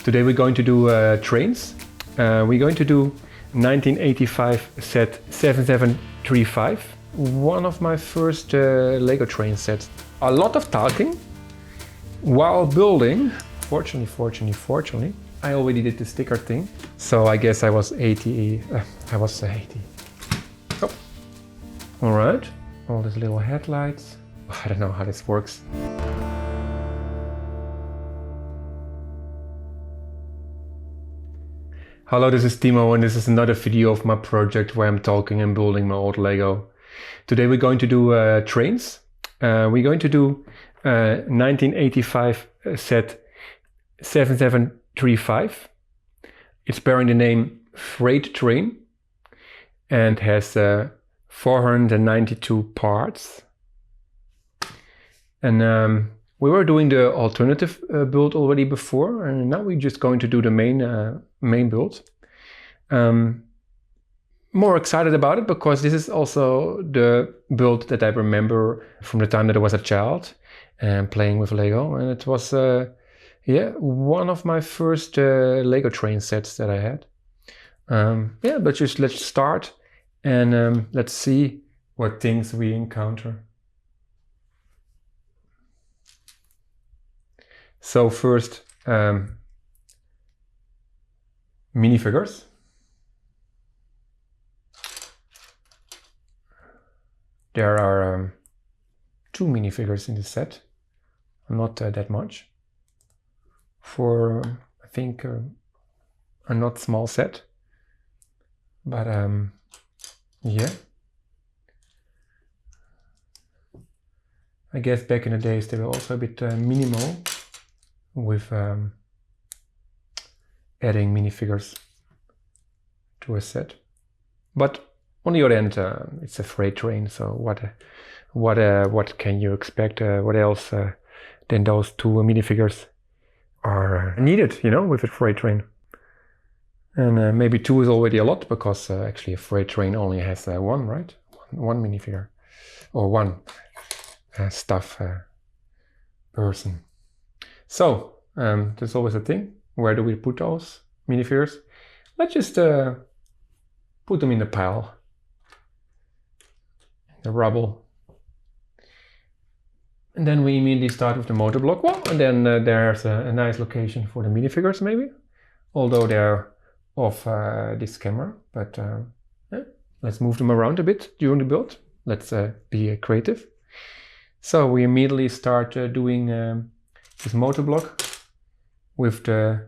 Today we're going to do trains. We're going to do 1985 set 7735. One of my first Lego train sets. A lot of talking while building. Fortunately, I already did the sticker thing. So I guess I was 80. Oh. All right. All these little headlights. I don't know how this works. Hello, this is Timo and this is another video of my project where I'm talking and building my old Lego. Today we're going to do trains. We're going to do 1985 set 7735. It's bearing the name Freight Train and has 492 parts. And we were doing the alternative build already before, and now we're just going to do the main build. More excited about it because this is also the build that I remember from the time that I was a child and playing with Lego, and it was one of my first Lego train sets that I had. But just let's start and let's see what things we encounter. So first, minifigures. There are 2 minifigures in the set, not that much. For, I think, a not small set. But yeah. I guess back in the days they were also a bit minimal with adding minifigures to a set. But on the other end, it's a freight train, so what can you expect? What else than those 2 minifigures are needed, you know, with a freight train? And maybe 2 is already a lot, because actually a freight train only has 1, right? One minifigure, or 1 stuff person. So there's always a thing. Where do we put those minifigures? Let's just put them in the pile, the rubble. And then we immediately start with the motor block. Well, and then there's a nice location for the minifigures maybe, although they're off this camera. But let's move them around a bit during the build. Let's be creative. So we immediately start doing this motor block with the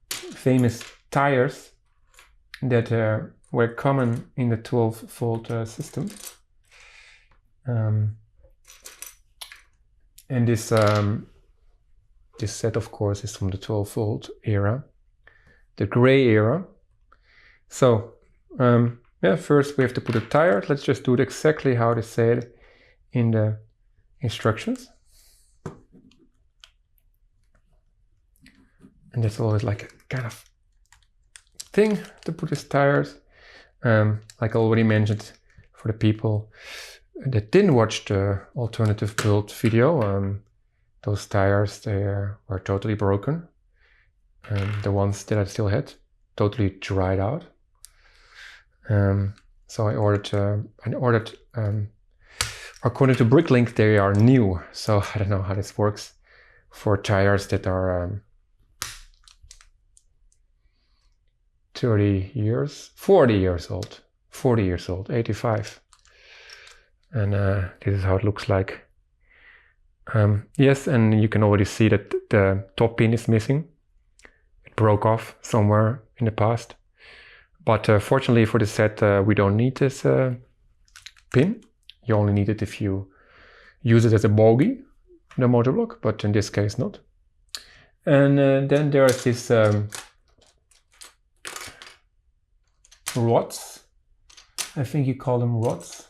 famous tires that were common in the 12-volt system. And this set, of course, is from the 12-volt era, the gray era. So first we have to put a tire. Let's just do it exactly how they say it in the instructions. And that's always like a kind of thing to put his tires. Like I already mentioned, for the people that didn't watch the alternative build video, those tires, they were totally broken. The ones that I still had, totally dried out. So I ordered, according to Bricklink, they are new. So I don't know how this works for tires that are 40 years old, 85. And this is how it looks like. Yes, and you can already see that the top pin is missing. It broke off somewhere in the past. But fortunately for the set, we don't need this pin. You only need it if you use it as a bogie, the motor block, but in this case not. And then there's this rods. I think you call them rods.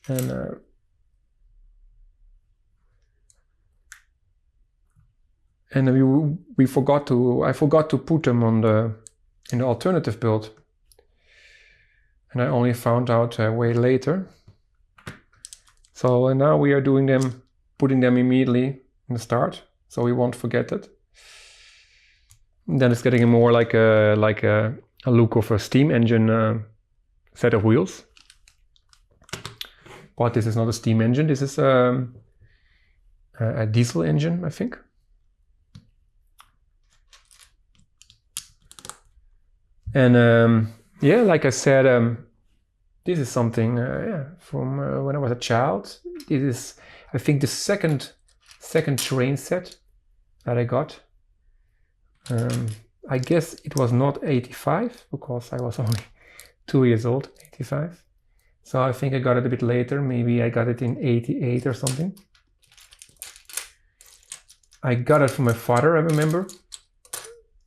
And I forgot to put them on in the alternative build, and I only found out way later. So now we are putting them immediately in the start, so we won't forget it. Then it's getting more like a look of a steam engine set of wheels. But this is not a steam engine. This is a diesel engine, I think. And yeah, like I said, this is something from when I was a child. This is, I think, the second train set that I got. I guess it was not 85 because I was only 2 years old, 85. So I think I got it a bit later. Maybe I got it in 88 or something. I got it from my father, I remember,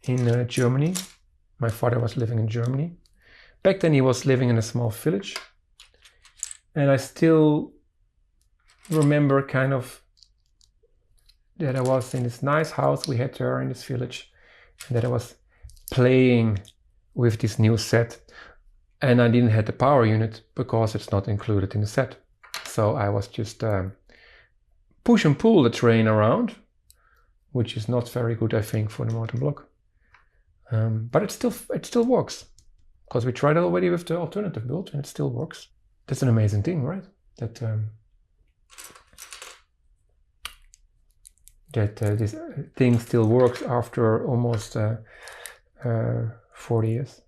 in Germany. My father was living in Germany. Back then he was living in a small village. And I still remember kind of that I was in this nice house we had there in this village. And that I was playing with this new set. And I didn't have the power unit because it's not included in the set. So I was just push and pull the train around, which is not very good, I think, for the motor block. But it still works because we tried it already with the alternative build and it still works. That's an amazing thing, right? That this thing still works after almost 40 years.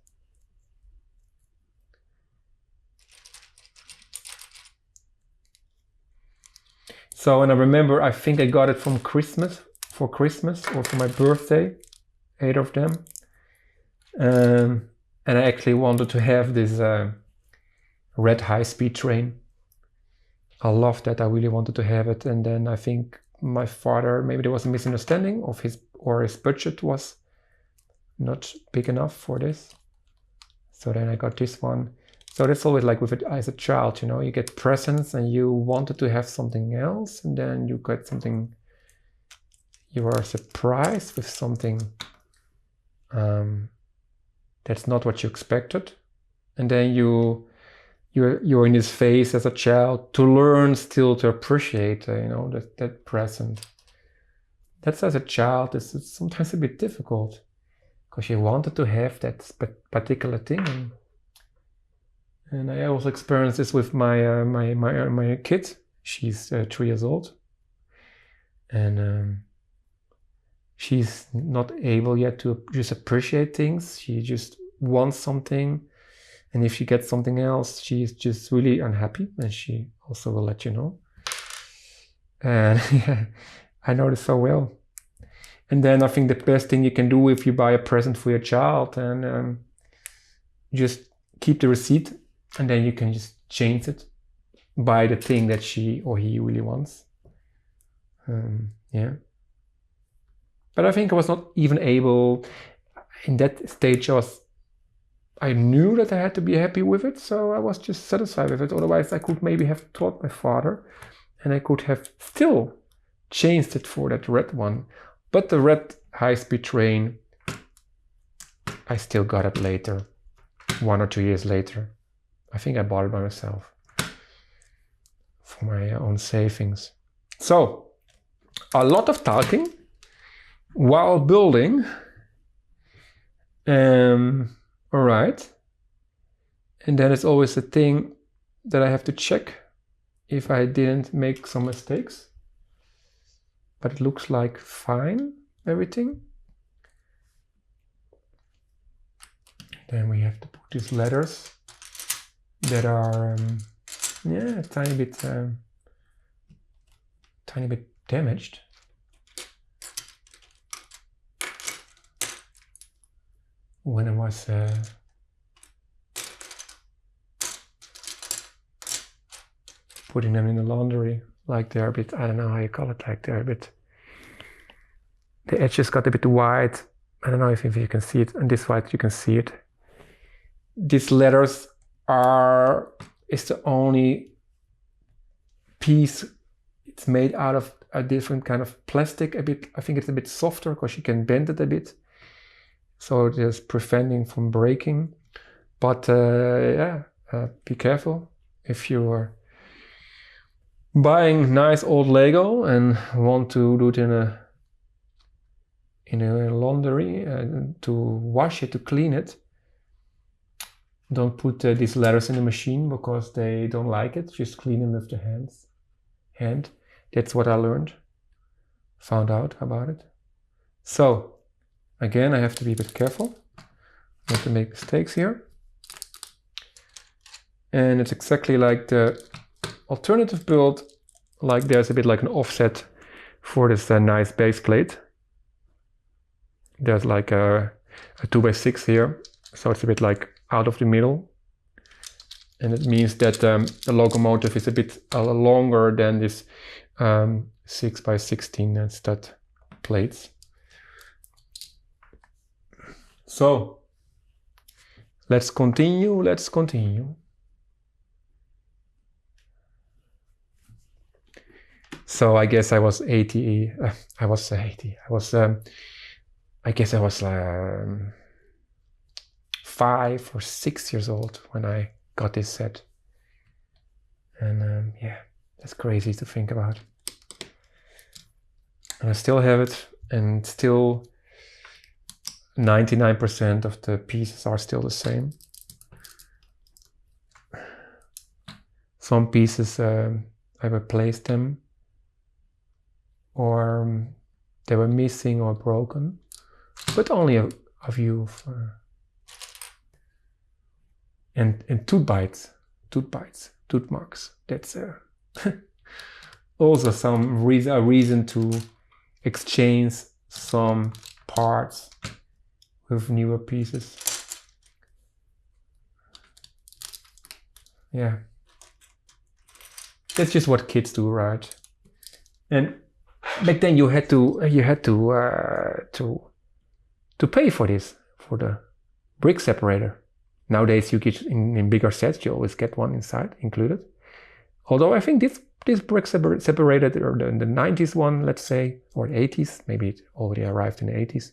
So, and I remember, I think I got it for Christmas or for my birthday, 8 of them. And I actually wanted to have this red high-speed train. I loved that, I really wanted to have it. And then I think my father, maybe there was a misunderstanding of his budget was not big enough for this. So then I got this one. So that's always like with it as a child, you know, you get presents and you wanted to have something else, and then you got something, you are surprised with something that's not what you expected. And then you're in this phase as a child to learn still to appreciate, you know, that present. That's as a child, it's sometimes a bit difficult because you wanted to have that particular thing. And I also experienced this with my my kid. She's 3 years old, and she's not able yet to just appreciate things. She just wants something, and if she gets something else, she's just really unhappy, and she also will let you know. And yeah, I know this so well. And then I think the best thing you can do if you buy a present for your child, and just keep the receipt. And then you can just change it, buy the thing that she or he really wants. Yeah. But I think I was not even able, in that stage I knew that I had to be happy with it, so I was just satisfied with it. Otherwise I could maybe have taught my father and I could have still changed it for that red one. But the red high-speed train, I still got it later, 1 or 2 years later. I think I bought it by myself for my own savings. So, a lot of talking while building. All right. And then it's always a thing that I have to check if I didn't make some mistakes. But it looks like fine, everything. Then we have to put these letters that are a tiny bit damaged. When I was putting them in the laundry, like they're a bit, I don't know how you call it, like they're a bit, the edges got a bit white. I don't know if you can see it, and this white you can see it. These letters is the only piece. It's made out of a different kind of plastic, a bit. I think it's a bit softer because you can bend it a bit, so it is preventing from breaking. But be careful if you are buying nice old Lego and want to do it in a laundry to wash it, to clean it. Don't put these letters in the machine because they don't like it. Just clean them with the hand. That's what I learned, found out about it. So again, I have to be a bit careful not to make mistakes here. And it's exactly like the alternative build, like there's a bit like an offset for this nice base plate. There's like a 2x6 here, so it's a bit like out of the middle. And it means that the locomotive is a bit longer than this 6x16 stud plates. So let's continue. So I guess I guess I was 5 or 6 years old when I got this set. And yeah, that's crazy to think about. And I still have it, and still 99% of the pieces are still the same. Some pieces I replaced them, or they were missing or broken, but only a few. And tooth bites, tooth marks. That's also some reason to exchange some parts with newer pieces. Yeah, that's just what kids do, right? And back then you had to pay for this, for the brick separator. Nowadays you get in bigger sets, you always get one inside included. Although I think this brick separated, or the 90s one, let's say, or the 80s, maybe it already arrived in the 80s.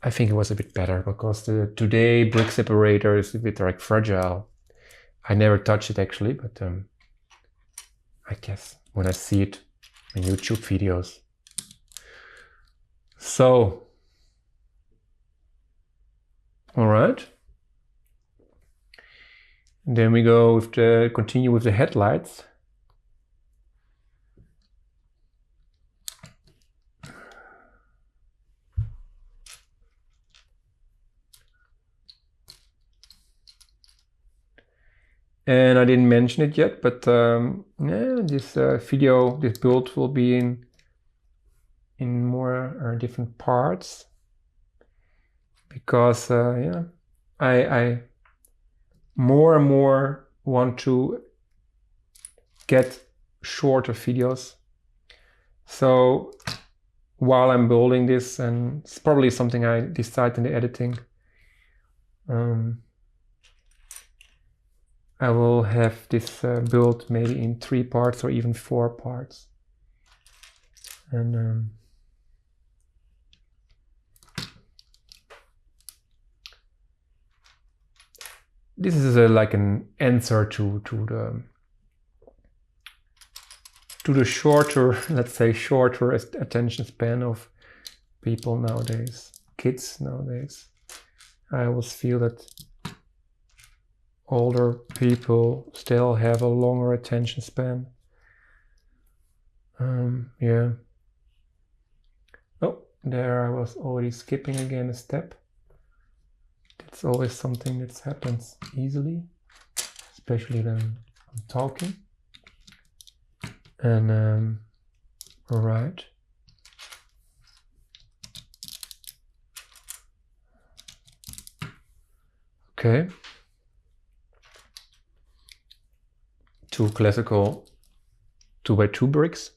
I think it was a bit better, because today brick separator is a bit like fragile. I never touched it actually, but I guess when I see it in YouTube videos. So, all right. Then we go continue with the headlights. And I didn't mention it yet, but yeah, this this build will be in more different parts, because yeah, I more and more want to get shorter videos. So while I'm building this, and it's probably something I decide in the editing, I will have this build maybe in 3 parts or even 4 parts. And this is like an answer to the shorter, let's say, shorter attention span of people nowadays, kids nowadays. I always feel that older people still have a longer attention span. Yeah. Oh, there I was already skipping again a step. It's always something that happens easily, especially when I'm talking. And all right. Okay. 2 classical 2x2 bricks.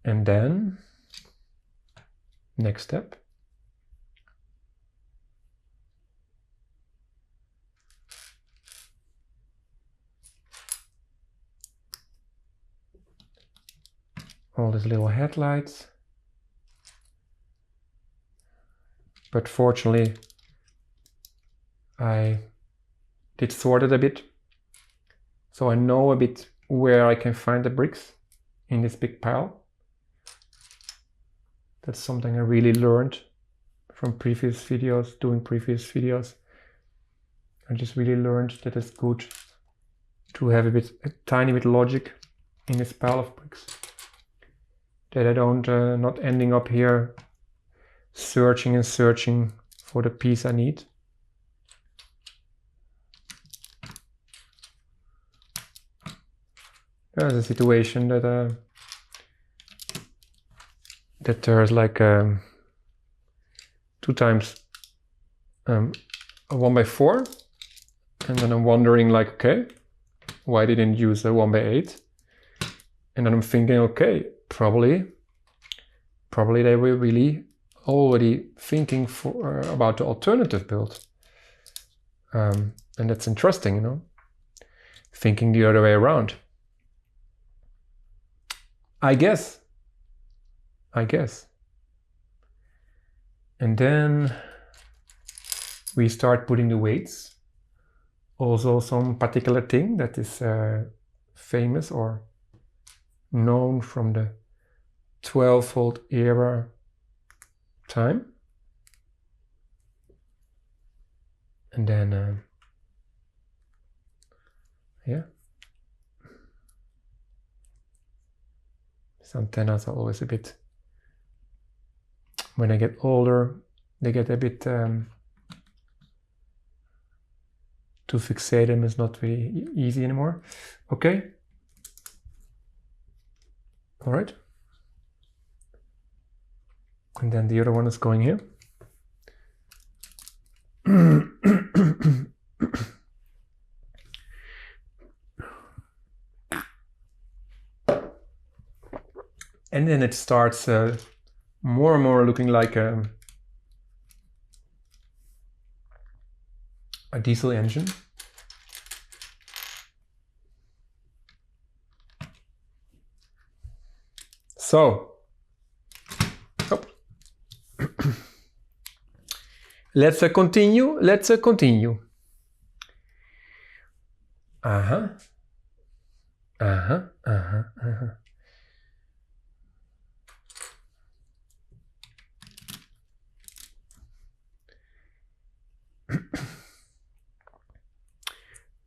And then next step. All these little headlights. But fortunately, I did sort it a bit, so I know a bit where I can find the bricks in this big pile. That's something I really learned from previous videos, doing previous videos. I just really learned that it's good to have a tiny bit logic in this pile of bricks. That I don't, not ending up here searching and searching for the piece I need. There's a situation that there's like 2 times a 1x4, and then I'm wondering like, okay, why didn't you use a 1x8? And then I'm thinking, okay, probably they were really already thinking about the alternative build, and that's interesting, you know, thinking the other way around. I guess. And then we start putting the weights. Also some particular thing that is famous or known from the 12-volt era time. And then, yeah. These antennas are always a bit, when I get older, they get a bit, to fixate them is not really easy anymore. Okay. All right. And then the other one is going here. And then it starts more and more looking like a diesel engine. So, let's continue.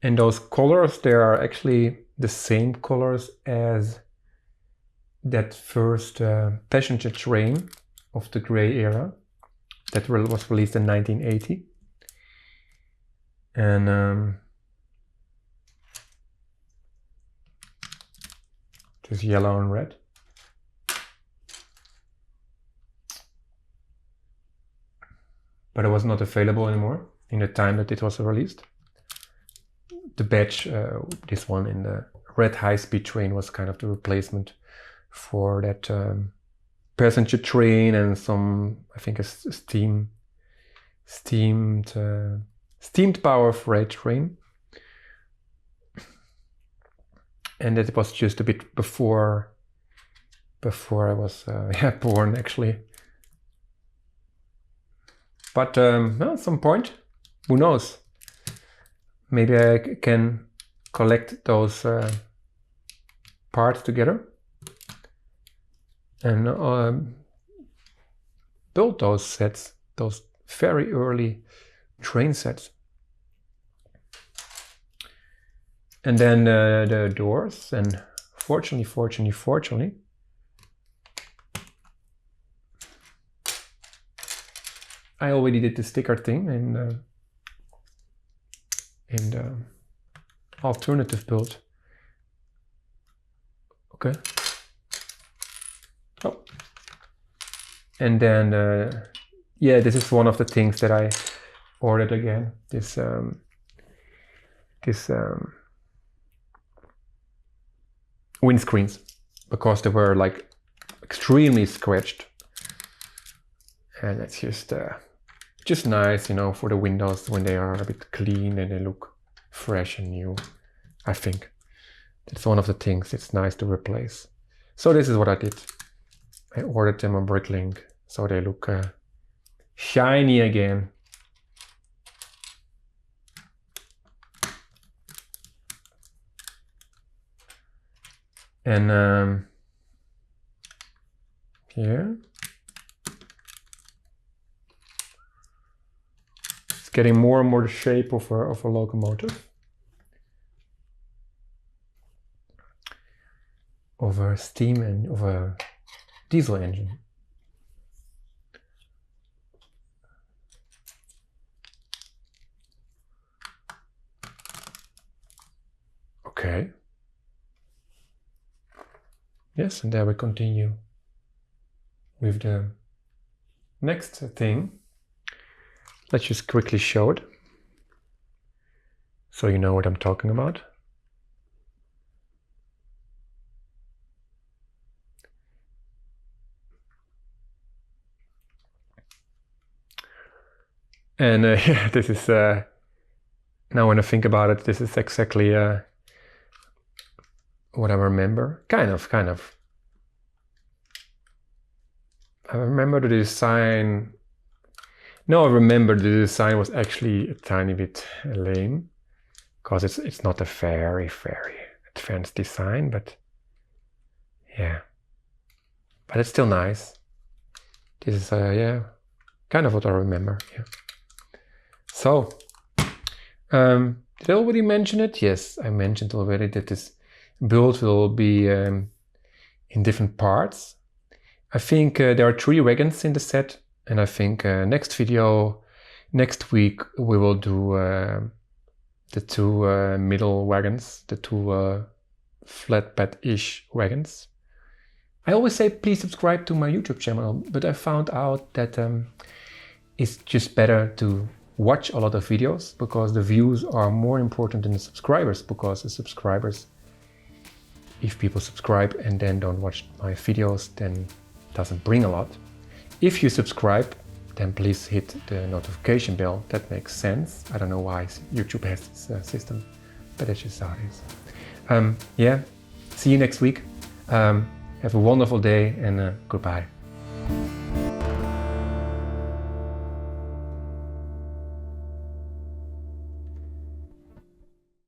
And those colors, they are actually the same colors as that first passenger train of the gray era that was released in 1980. And just yellow and red. But it was not available anymore in the time that it was released. The badge, this one in the red high-speed train, was kind of the replacement for that passenger train and some, I think, a steamed power freight train. And that was just a bit before I was born, actually. But at some point, who knows? Maybe I can collect those parts together and build those sets, those very early train sets. And then the doors, and fortunately, I already did the sticker thing in the alternative build. Okay. Oh. And then, yeah, this is one of the things that I ordered again. This windscreens, because they were like extremely scratched, and it's just nice, you know, for the windows when they are a bit clean and they look fresh and new. I think that's one of the things it's nice to replace. So this is what I did. I ordered them on Bricklink, so they look shiny again. And here, getting more and more the shape of a locomotive, of a steam and of a diesel engine. Okay. Yes, and there we continue with the next thing. Let's just quickly show it so you know what I'm talking about. And yeah, this is, now when I think about it, this is exactly what I remember. Kind of. I remember the design. No, I remember the design was actually a tiny bit lame, because it's not a very advanced design, but yeah, but it's still nice. This is yeah, kind of what I remember. Yeah. So did I already mention it? Yes, I mentioned already that this build will be in different parts. I think there are 3 wagons in the set, and I think next week we will do the 2 middle wagons, the 2 flatbed-ish wagons. I always say please subscribe to my YouTube channel, but I found out that it's just better to watch a lot of videos, because the views are more important than the subscribers, because the subscribers, if people subscribe and then don't watch my videos, then doesn't bring a lot. If you subscribe, then please hit the notification bell. That makes sense. I don't know why YouTube has this system, but that's just how it is. Yeah, see you next week. Have a wonderful day, and goodbye.